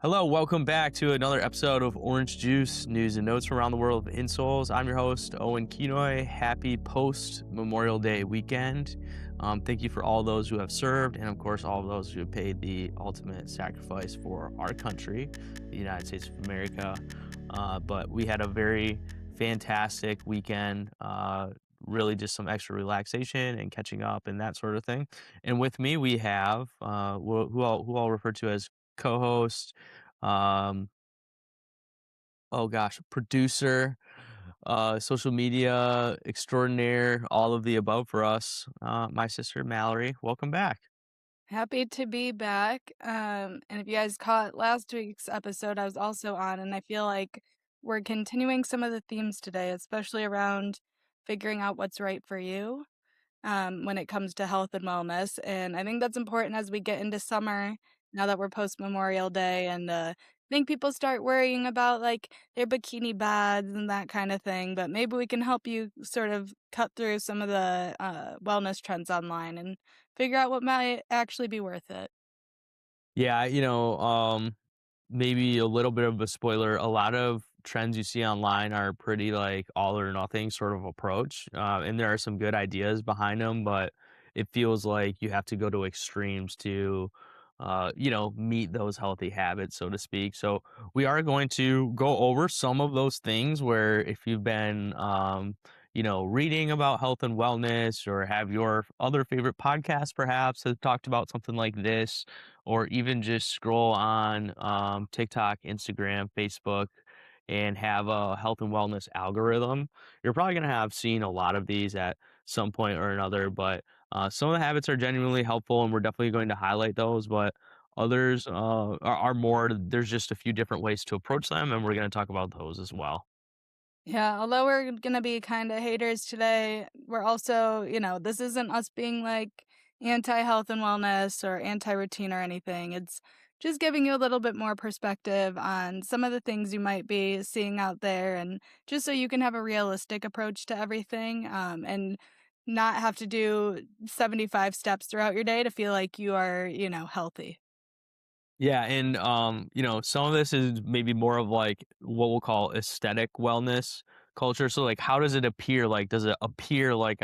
Hello, welcome back to another episode of Orange Juice News and Notes from around the world of Insoles. I'm your host, Owen Kenoy. Happy post Memorial Day weekend. Thank you for all those who have served, and of course, all of those who have paid the ultimate sacrifice for our country, the United States of America. But we had a very fantastic weekend. Really, just some extra relaxation and catching up and that sort of thing. And with me, we have who I'll refer to as co-host, um producer, social media extraordinaire, all of the above for us, my sister Mallory. Welcome back. Happy to be back. And if you guys caught last week's episode, I was also on, and I feel like we're continuing some of the themes today, especially around figuring out what's right for you when it comes to health and wellness. And I think that's important as we get into summer now that we're post Memorial Day. And I think people start worrying about like their bikini bags and that kind of thing. But maybe we can help you sort of cut through some of the wellness trends online and figure out what might actually be worth it. Yeah, maybe a little bit of a spoiler. A lot of trends you see online are pretty like all or nothing sort of approach, and there are some good ideas behind them, but it feels like you have to go to extremes to, meet those healthy habits, so to speak. So we are going to go over some of those things where if you've been, reading about health and wellness or have your other favorite podcasts perhaps have talked about something like this, or even just scroll on TikTok, Instagram, Facebook, and have a health and wellness algorithm, you're probably going to have seen a lot of these at some point or another. But some of the habits are genuinely helpful, and we're definitely going to highlight those. But others are more, there's just a few different ways to approach them, and we're going to talk about those as well. Yeah, although we're gonna be kinda haters today, we're also, this isn't us being like anti-health and wellness or anti-routine or anything. It's just giving you a little bit more perspective on some of the things you might be seeing out there and just so you can have a realistic approach to everything, and not have to do 75 steps throughout your day to feel like you are, healthy. Yeah, and some of this is maybe more of like what we'll call aesthetic wellness culture. So like how does it appear? Like does it appear like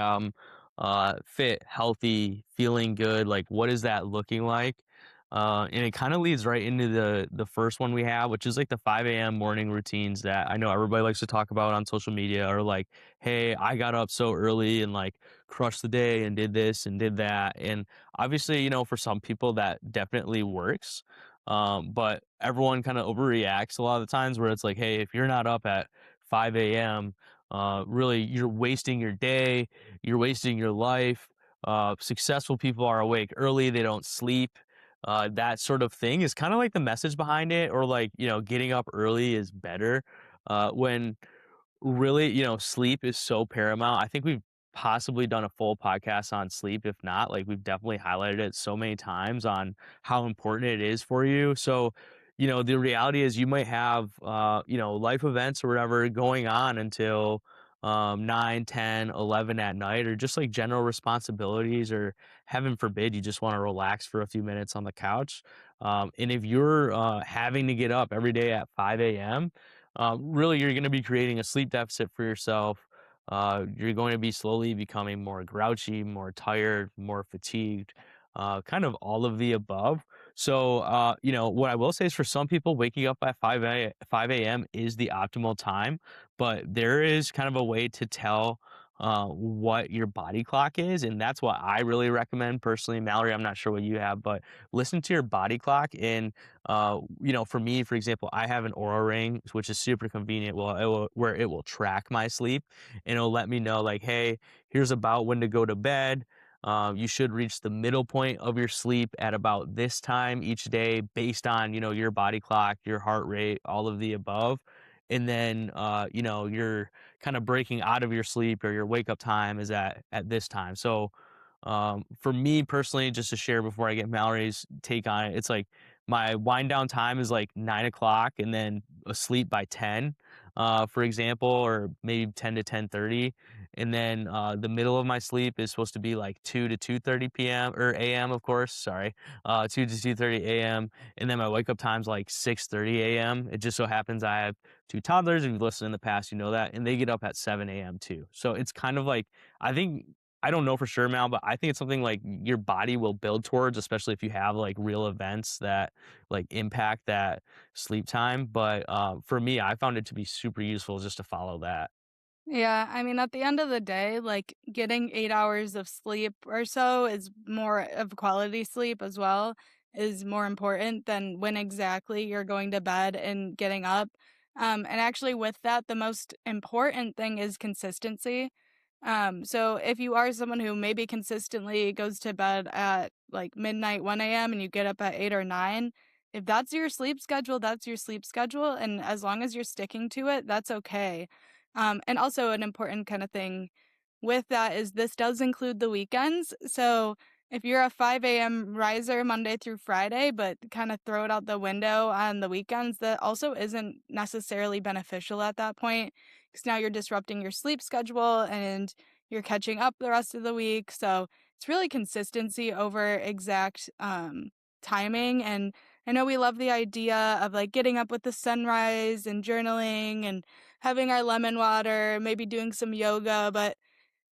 fit, healthy, feeling good? Like what is that looking like? And it kind of leads right into the first one we have, which is like the 5 a.m. morning routines that I know everybody likes to talk about on social media, or like, hey, I got up so early and like crushed the day and did this and did that. And obviously, for some people that definitely works. But everyone kind of overreacts a lot of the times where it's like, hey, if you're not up at 5 a.m., really you're wasting your day, you're wasting your life. Successful people are awake early, they don't sleep. That sort of thing is kind of like the message behind it, or like, getting up early is better. When really, sleep is so paramount. I think we've possibly done a full podcast on sleep. If not, like we've definitely highlighted it so many times on how important it is for you. So, the reality is you might have, life events or whatever going on until 9, 10, 11 at night, or just like general responsibilities, or heaven forbid, you just want to relax for a few minutes on the couch. And if you're having to get up every day at 5 a.m., really you're going to be creating a sleep deficit for yourself. You're going to be slowly becoming more grouchy, more tired, more fatigued, kind of all of the above. So, what I will say is for some people, waking up at 5 a.m. is the optimal time, but there is kind of a way to tell what your body clock is. And that's what I really recommend personally. Mallory, I'm not sure what you have, but listen to your body clock. And for me, for example, I have an Aura ring, which is super convenient. Where it will track my sleep, and it'll let me know like, hey, here's about when to go to bed. You should reach the middle point of your sleep at about this time each day, based on your body clock, your heart rate, all of the above. And then you're kind of breaking out of your sleep, or your wake up time is at this time. So for me personally, just to share before I get Mallory's take on it, it's like my wind down time is like 9 o'clock, and then asleep by 10, for example, or maybe 10 to 10:30. and then the middle of my sleep is supposed to be like 2 to 2:30 p.m. or a.m. of course, sorry, 2 to 2:30 a.m. And then my wake up time's like 6:30 a.m. It just so happens I have two toddlers. If you've listened in the past, you know that, and they get up at 7 a.m. too. So it's kind of like I think I don't know for sure, Mal, but I think it's something like your body will build towards, especially if you have like real events that like impact that sleep time. But for me, I found it to be super useful just to follow that. Yeah, I mean, at the end of the day, like getting 8 hours of sleep or so is more of quality sleep as well, is more important than when exactly you're going to bed and getting up. And actually, with that, the most important thing is consistency. So if you are someone who maybe consistently goes to bed at like midnight, 1 a.m., and you get up at 8 or 9, if that's your sleep schedule, that's your sleep schedule. And as long as you're sticking to it, that's okay. And also an important kind of thing with that is this does include the weekends. So if you're a 5 a.m. riser Monday through Friday, but kind of throw it out the window on the weekends, that also isn't necessarily beneficial at that point because now you're disrupting your sleep schedule and you're catching up the rest of the week. So it's really consistency over exact timing. And I know we love the idea of like getting up with the sunrise and journaling and having our lemon water, maybe doing some yoga, but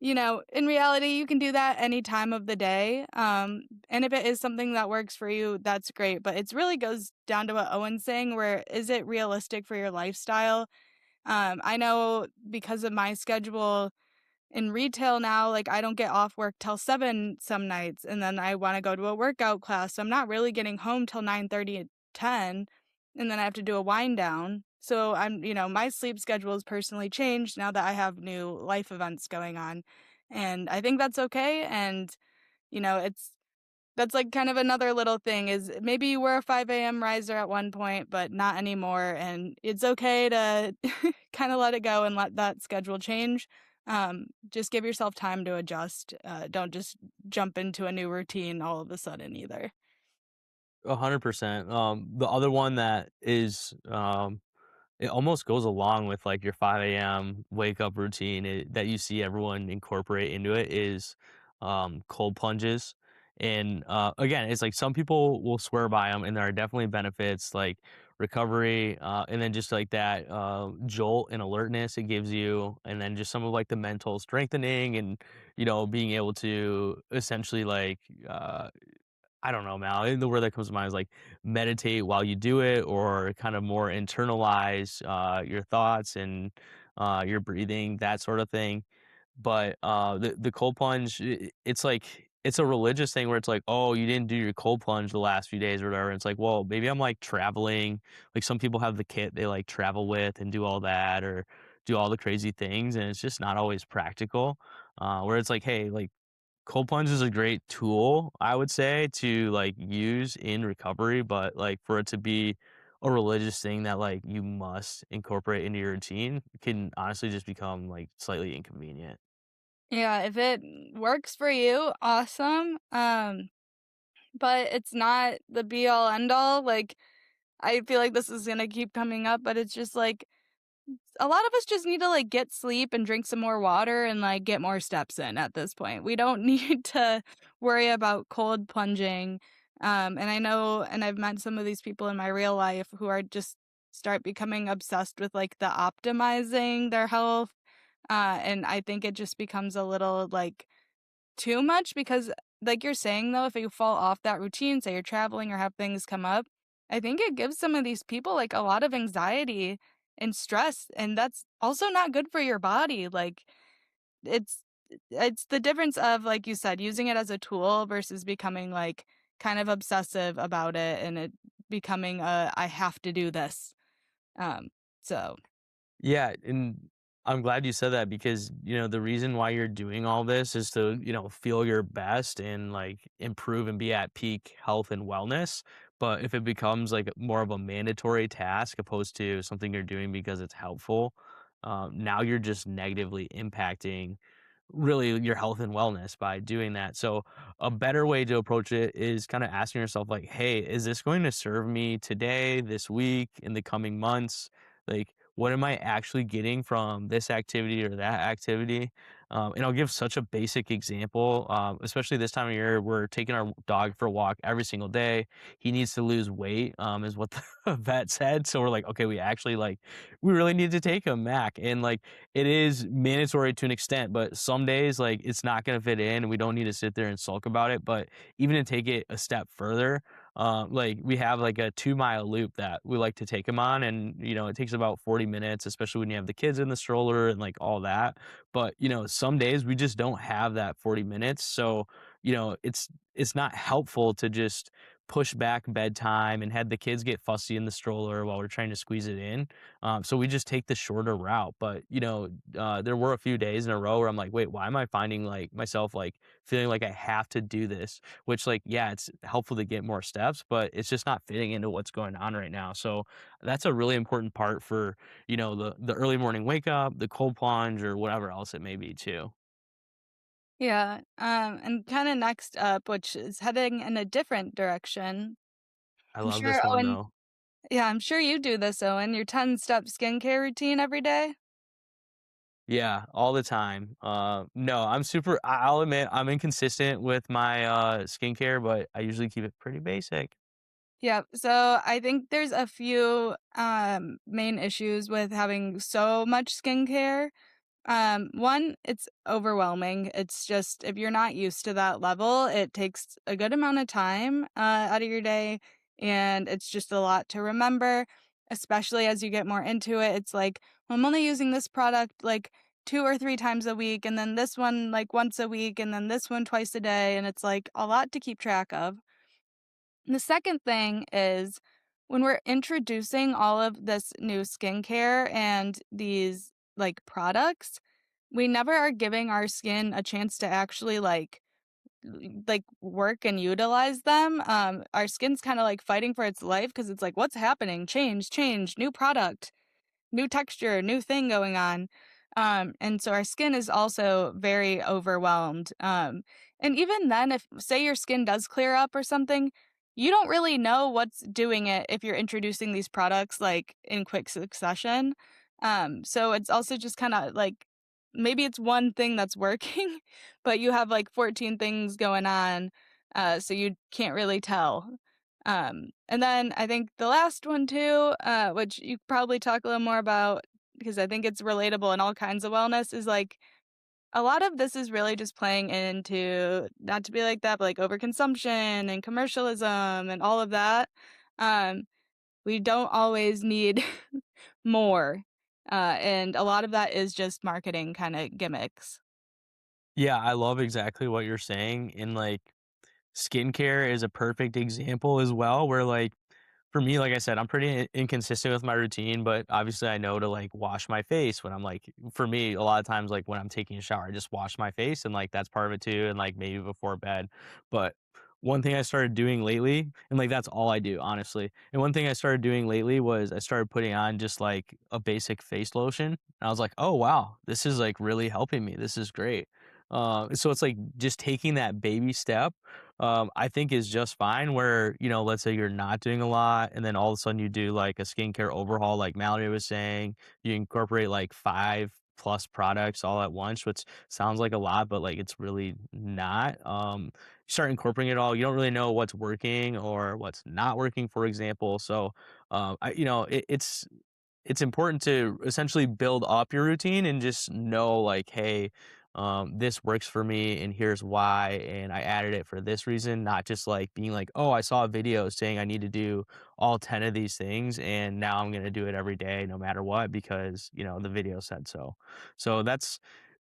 in reality, you can do that any time of the day. And if it is something that works for you, that's great. But it really goes down to what Owen's saying, where is it realistic for your lifestyle? I know because of my schedule, in retail now, like, I don't get off work till 7 some nights, and then I wanna go to a workout class, so I'm not really getting home till 9:30 10, and then I have to do a wind down. So my sleep schedule has personally changed now that I have new life events going on, and I think that's okay, and, it's that's, like, kind of another little thing is maybe you were a 5 a.m. riser at one point, but not anymore, and it's okay to kinda let it go and let that schedule change. Just give yourself time to adjust, don't just jump into a new routine all of a sudden either. 100%. The other one that is it almost goes along with like your 5 a.m. wake up routine that you see everyone incorporate into it is cold plunges. And again, it's like some people will swear by them, and there are definitely benefits like recovery, and then just like that jolt and alertness it gives you, and then just some of like the mental strengthening and being able to essentially like I don't know, Mal. The word that comes to mind is like meditate while you do it, or kind of more internalize your thoughts and your breathing, that sort of thing. But the cold plunge, it's like it's a religious thing where it's like, oh, you didn't do your cold plunge the last few days or whatever. It's like, well, maybe I'm like traveling. Like some people have the kit they like travel with and do all that, or do all the crazy things, and it's just not always practical. Where it's like, hey, like cold plunge is a great tool, I would say, to, like, use in recovery, but, like, for it to be a religious thing that, like, you must incorporate into your routine can honestly just become, like, slightly inconvenient. Yeah, if it works for you, awesome, but it's not the be all end all, like, I feel like this is gonna keep coming up, but it's just like a lot of us just need to, like, get sleep and drink some more water and, like, get more steps in at this point. We don't need to worry about cold plunging, and I know and I've met some of these people in my real life who are just start becoming obsessed with, like, the optimizing their health, and I think it just becomes a little, like, too much because, like you're saying, though, if you fall off that routine, say you're traveling or have things come up, I think it gives some of these people, like, a lot of anxiety and stress, and that's also not good for your body, like, it's it's the difference of, like you said, using it as a tool versus becoming, like, kind of obsessive about it and it becoming a, "I have to do this." Um, so Yeah, and I'm glad you said that because, the reason why you're doing all this is to, feel your best and like improve and be at peak health and wellness. But if it becomes like more of a mandatory task opposed to something you're doing because it's helpful, now you're just negatively impacting really your health and wellness by doing that. So a better way to approach it is kind of asking yourself like, "Hey, is this going to serve me today, this week, in the coming months? Like what am I actually getting from this activity or that activity?" And I'll give such a basic example, especially this time of year. We're taking our dog for a walk every single day. He needs to lose weight, is what the vet said. So we're like, okay, we actually like, we really need to take him, Mac. And like, it is mandatory to an extent, but some days, like, it's not going to fit in. And we don't need to sit there and sulk about it. But even to take it a step further, like we have like a 2 mile loop that we like to take him on. And, it takes about 40 minutes, especially when you have the kids in the stroller and like all that. But, some days we just don't have that 40 minutes. So, it's not helpful to just push back bedtime and have the kids get fussy in the stroller while we're trying to squeeze it in. So we just take the shorter route. But, there were a few days in a row where I'm like, wait, why am I finding like myself like feeling like I have to do this? Which, like, yeah, it's helpful to get more steps, but it's just not fitting into what's going on right now. So that's a really important part for, the early morning wake up, the cold plunge, or whatever else it may be too. Yeah, and kinda next up, which is heading in a different direction. I I'm love sure this one Owen though. Yeah, I'm sure you do this, Owen, your 10-step skincare routine every day? Yeah, all the time. No, I'll admit I'm inconsistent with my skincare, but I usually keep it pretty basic. Yeah, so I think there's a few, main issues with having so much skincare. One, it's overwhelming. It's just if you're not used to that level, it takes a good amount of time, out of your day, and it's just a lot to remember, especially as you get more into it. It's like, "Well, I'm only using this product, like, 2 or 3 times a week, and then this one, like, once a week, and then this one twice a day," and it's, like, a lot to keep track of. The second thing is when we're introducing all of this new skincare and these, like, products, we never are giving our skin a chance to actually, work and utilize them. Our skin's kinda, like, fighting for its life because it's like, "What's happening? Change, change, new product." New texture, new thing going on. And so our skin is also very overwhelmed. And even then, if say your skin does clear up or something, you don't really know what's doing it if you're introducing these products like in quick succession. So it's also just kind of like maybe it's one thing that's working, but you have like 14 things going on. So you can't really tell. And then I think the last one too, which you could probably talk a little more about because I think it's relatable in all kinds of wellness, is like a lot of this is really just playing into not to be like that, but like overconsumption and commercialism and all of that. Um, we don't always need more. And a lot of that is just marketing kind of gimmicks. Yeah, I love exactly what you're saying. And like, skincare is a perfect example as well, where like for me, like I said, I'm pretty inconsistent with my routine, but obviously I know to like wash my face when I'm like, for me, a lot of times, like when I'm taking a shower, I just wash my face and like that's part of it too. And like maybe before bed. But one thing I started doing lately, and like that's all I do, honestly. And one thing I started doing lately was I started putting on just like a basic face lotion. And I was like, oh, wow, this is like really helping me. This is great. So it's like just taking that baby step, I think is just fine where, let's say you're not doing a lot and then all of a sudden you do like a skincare overhaul, like Mallory was saying, you incorporate like 5+ products all at once, which sounds like a lot, but like it's really not. You start incorporating it all, you don't really know what's working or what's not working, for example. So, it's important to essentially build up your routine and just know like, hey, this works for me and here's why, and I added it for this reason, not just like being like, oh, I saw a video saying I need to do all 10 of these things and now I'm going to do it every day no matter what because the video said so. So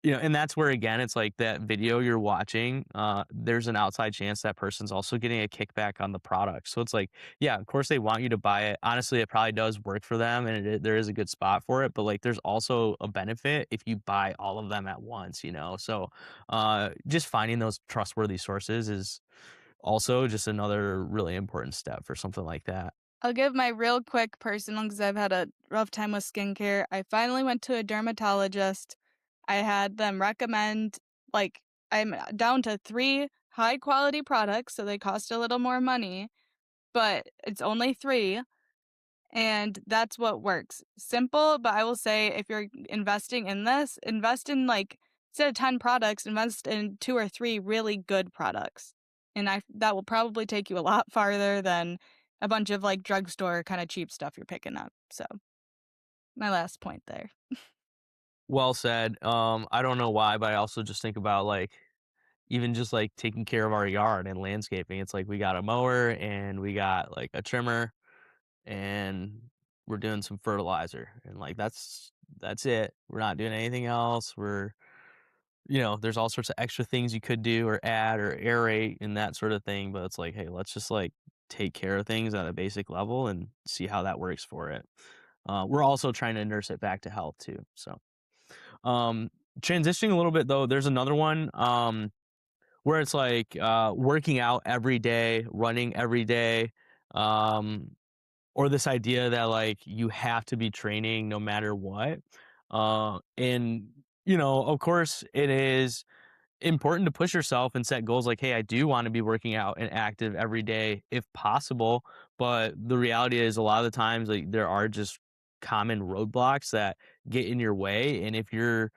and that's where again it's like that video you're watching, there's an outside chance that person's also getting a kickback on the product. So it's like, yeah, of course they want you to buy it. Honestly, it probably does work for them and there is a good spot for it, but like there's also a benefit if you buy all of them at once. So just finding those trustworthy sources is also just another really important step for something like that. I'll give my real quick personal because I've had a rough time with skincare. I finally went to a dermatologist. I had them recommend, like, I'm down to 3 high quality products, so they cost a little more money, but it's only 3, and that's what works. Simple, but I will say if you're investing in this, invest in, like, instead of 10 products, invest in 2 or 3 really good products. And that will probably take you a lot farther than a bunch of, like, drugstore kinda cheap stuff you're picking up. So, my last point there. Well said. I don't know why, but I also just think about like even just like taking care of our yard and landscaping. It's like we got a mower and we got like a trimmer and we're doing some fertilizer and like that's it. We're not doing anything else. There's all sorts of extra things you could do or add or aerate and that sort of thing, but it's like, hey, let's just like take care of things at a basic level and see how that works for it. We're also trying to nurse it back to health too. So, um, transitioning a little bit though, there's another one where it's like working out every day, running every day, um, or this idea that like you have to be training no matter what. And of course, it is important to push yourself and set goals like, hey, I do want to be working out and active every day if possible. But the reality is, a lot of the times, like there are just common roadblocks that get in your way. And if you're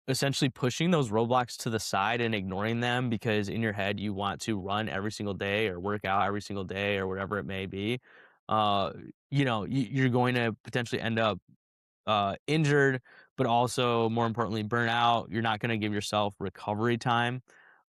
essentially pushing those roadblocks to the side and ignoring them because in your head you want to run every single day or work out every single day or whatever it may be, uh, you're going to potentially end up injured, but also more importantly, burnout. You're not going to give yourself recovery time.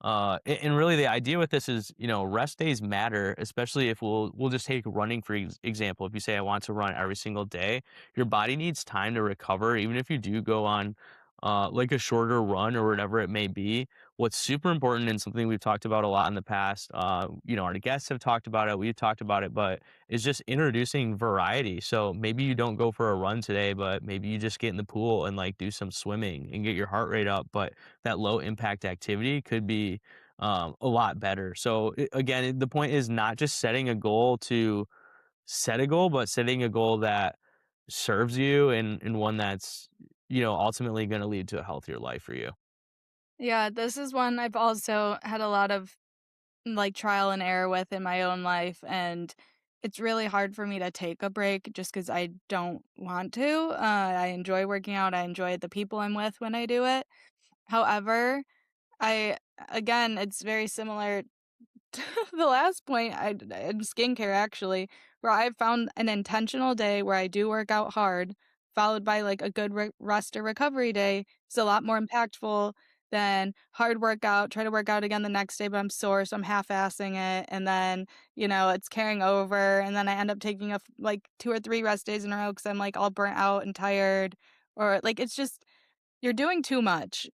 And really, the idea with this is, rest days matter, especially if we'll just take running for example. If you say I want to run every single day, your body needs time to recover. Even if you do go on like a shorter run or whatever it may be, what's super important and something we've talked about a lot in the past. Our guests have talked about it, we've talked about it, but is just introducing variety. So maybe you don't go for a run today, but maybe you just get in the pool and like do some swimming and get your heart rate up. But that low impact activity could be a lot better. So again, the point is not just setting a goal to set a goal, but setting a goal that serves you and one that's ultimately going to lead to a healthier life for you. Yeah, this is one I've also had a lot of, like, trial and error with in my own life, and it's really hard for me to take a break just because I don't want to. I enjoy working out, I enjoy the people I'm with when I do it. However, I again, it's very similar the last point in skincare actually, where I've found an intentional day where I do work out hard, followed by like a good rest or recovery day is a lot more impactful than hard workout, try to work out again the next day, but I'm sore, so I'm half-assing it, and then, it's carrying over, and then I end up taking like 2 or 3 rest days in a row because 'cause I'm, like, all burnt out and tired, or, like, it's just you're doing too much.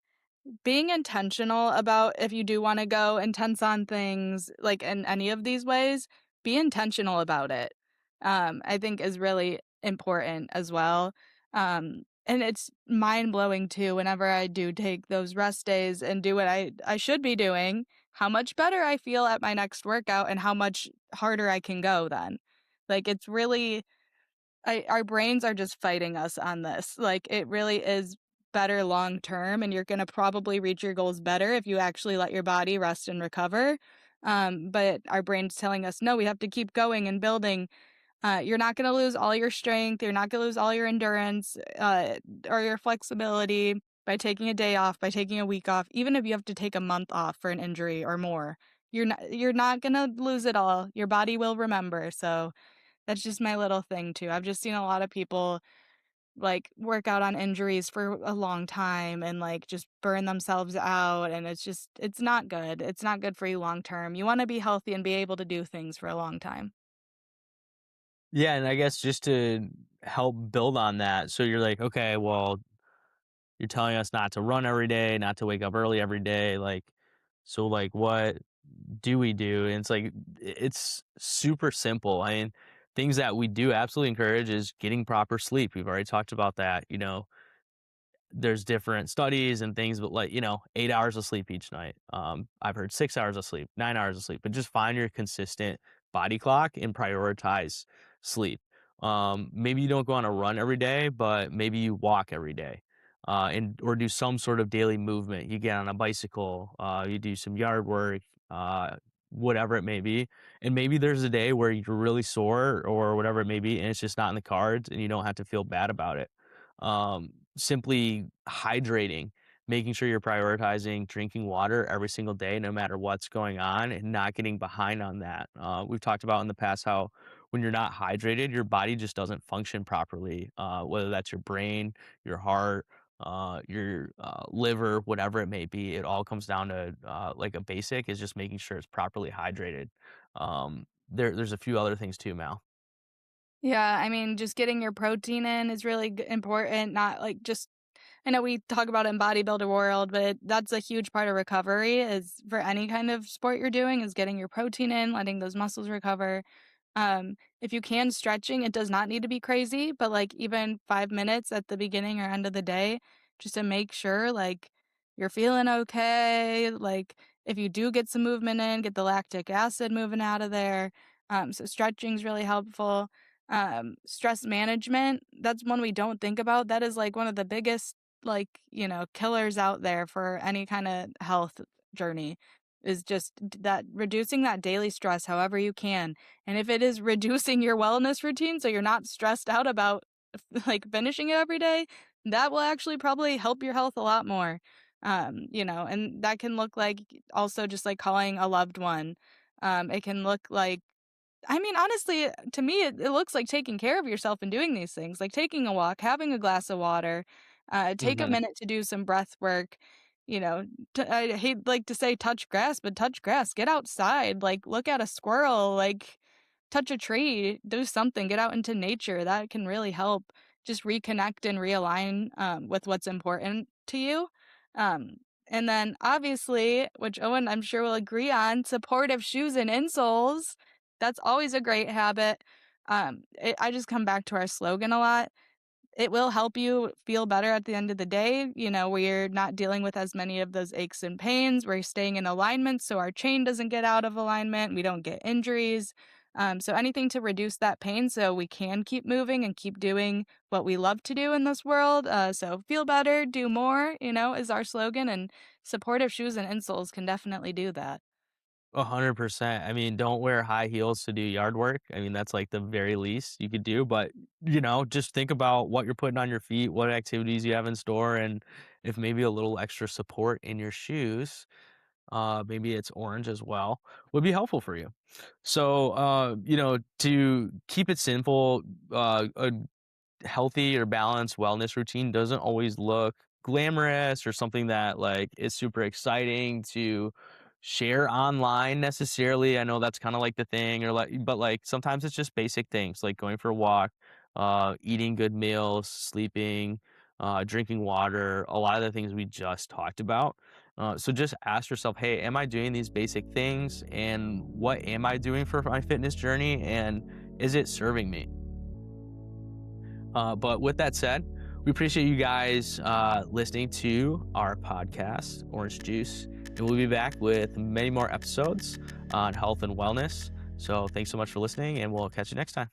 Being intentional about if you do wanna go intense on things, like, in any of these ways, be intentional about it, I think is really important as well, and it's mind-blowing too whenever I do take those rest days and do what I should be doing, how much better I feel at my next workout and how much harder I can go then. Like, it's really our brains are just fighting us on this. Like, it really is better long term, and you're gonna probably reach your goals better if you actually let your body rest and recover. But our brain's telling us, no, we have to keep going and building. You're not gonna lose all your strength. You're not gonna lose all your endurance or your flexibility by taking a day off, by taking a week off, even if you have to take a month off for an injury or more. You're not gonna lose it all. Your body will remember. So that's just my little thing too. I've just seen a lot of people, like, work out on injuries for a long time and, like, just burn themselves out, and it's not good. It's not good for you long term. You wanna be healthy and be able to do things for a long time. Yeah, and I guess just to help build on that, so you're like, okay, well, you're telling us not to run every day, not to wake up early every day, like, so, like, what do we do? And it's like, it's super simple. I mean, things that we do absolutely encourage is getting proper sleep. We've already talked about that, there's different studies and things, but like, 8 hours of sleep each night. I've heard 6 hours of sleep, 9 hours of sleep, but just find your consistent body clock and prioritize sleep. Maybe you don't go on a run every day, but maybe you walk every day. And or do some sort of daily movement. You get on a bicycle, you do some yard work, whatever it may be. And maybe there's a day where you're really sore or whatever it may be, and it's just not in the cards and you don't have to feel bad about it. Simply hydrating. making sure you're prioritizing drinking water every single day, no matter what's going on, and not getting behind on that. We've talked about in the past how when you're not hydrated, your body just doesn't function properly, whether that's your brain, your heart, your liver, whatever it may be. It all comes down to like a basic is just making sure it's properly hydrated. There's a few other things too, Mal. Yeah, I mean, just getting your protein in is really important, not like just I know we talk about it in bodybuilder world, but that's a huge part of recovery is for any kind of sport you're doing is getting your protein in, letting those muscles recover. If you can stretching, it does not need to be crazy, but like even 5 minutes at the beginning or end of the day, just to make sure like you're feeling okay. Like if you do get some movement in, get the lactic acid moving out of there. So stretching is really helpful. Stress management, that's one we don't think about. That is like one of the biggest killers out there for any kind of health journey is just that reducing that daily stress however you can. And if it is reducing your wellness routine so you're not stressed out about like finishing it every day, that will actually probably help your health a lot more. And that can look like also just like calling a loved one. It can look like I mean, honestly, to me, it looks like taking care of yourself and doing these things, like taking a walk, having a glass of water, take a Hmm. minute to do some breath work. You know, I hate like to say touch grass, but touch grass. Get outside, like look at a squirrel, like touch a tree, do something. Get out into nature. That can really help just reconnect and realign with what's important to you. Um, and then obviously, which Owen I'm sure will agree on, supportive shoes and insoles. That's always a great habit. I just come back to our slogan a lot. It will help you feel better at the end of the day. You know, we're not dealing with as many of those aches and pains. We're staying in alignment so our chain doesn't get out of alignment. We don't get injuries. So anything to reduce that pain so we can keep moving and keep doing what we love to do in this world. So feel better, do more, is our slogan. And supportive shoes and insoles can definitely do that. 100%. I mean, don't wear high heels to do yard work. I mean, that's like the very least you could do. But, just think about what you're putting on your feet, what activities you have in store, and if maybe a little extra support in your shoes, maybe it's orange as well, would be helpful for you. So, to keep it simple, a healthy or balanced wellness routine doesn't always look glamorous or something that like is super exciting to share online necessarily. I know that's kind of like the thing or like but like sometimes it's just basic things like going for a walk, eating good meals, sleeping, drinking water, a lot of the things we just talked about. So just ask yourself, hey, am I doing these basic things and what am I doing for my fitness journey and is it serving me? But with that said, we appreciate you guys listening to our podcast, Orange Juice. And we'll be back with many more episodes on health and wellness. So thanks so much for listening, and we'll catch you next time.